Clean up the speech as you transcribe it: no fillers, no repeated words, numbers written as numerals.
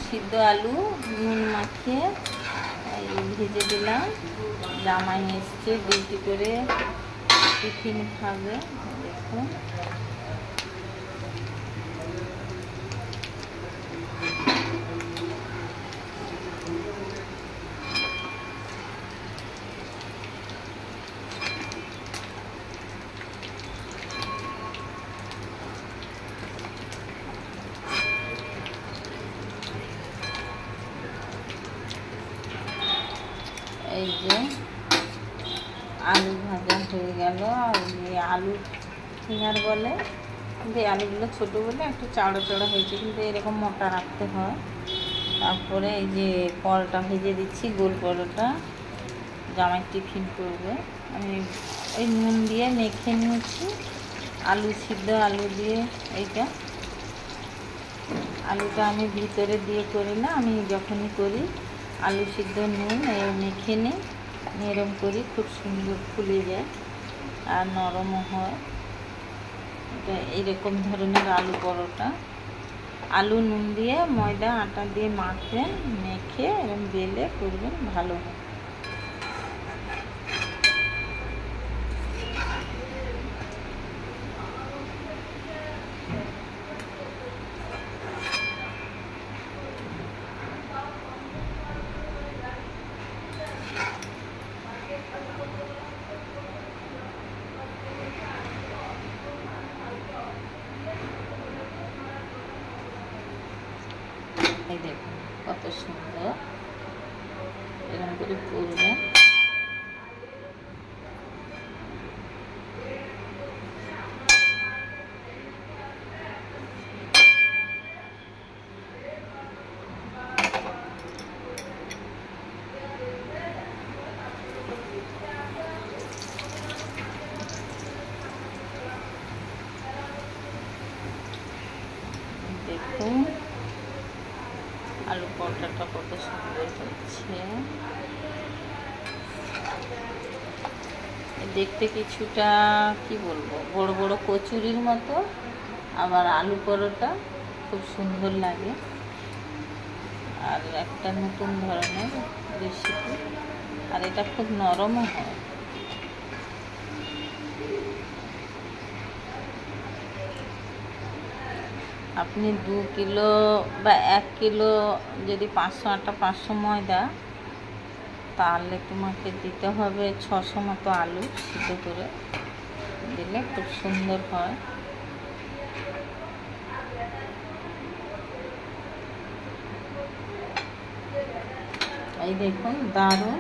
সিদ্ধ আলু নুন মাখিয়ে ভেজে দিলাম। জামাই এসছে ডিউটি করে, টিফিন খাবে। দেখুন এই যে আলু ভাজা হয়ে গেল। আর এই আলু ফিঙ্গার বলে, কিন্তু এই আলুগুলো ছোটো বলে একটু চাড়া চাড়া হয়েছে, কিন্তু এরকম মোটা রাখতে হয়। তারপরে এই যে পরোটা ভেজে দিচ্ছি, গোল পরোটা, জামাই টিফিন করবে। আমি ওই নুন দিয়ে মেখে নিয়েছি, আলু সিদ্ধ আলু দিয়ে। এইটা আলুটা আমি ভিতরে দিয়ে করি না, আমি যখনই করি আলু সিদ্ধ নুন মেখে নিই, নরম করি, খুব সুন্দর ফুলে যায় আর নরমও হয়। এটা এইরকম ধরনের আলু পরোটা, আলু নুন দিয়ে ময়দা আটা দিয়ে মাখবেন, মেখে এরকম বেলে করবেন, ভালো হয়। এই দেখুন কত সুন্দর, এরকম করে করবেন। দেখুন আলু পরোটাটা কত সুন্দর হচ্ছে, দেখতে কিছুটা কি বলবো বড় বড় কচুরির মতো, আবার আলু পরোটা খুব সুন্দর লাগে। আর একটা নতুন ধরনের রেসিপি, আর এটা খুব নরমও হয়। আপনি 2 কিলো বা 1 কিলো যদি 500 আটা 500 ময়দা, তাহলে তোমাকে দিতে হবে 600 মতো আলু সিদ্ধ করে দিলে খুব সুন্দর হয়। এই দেখুন দারুণ।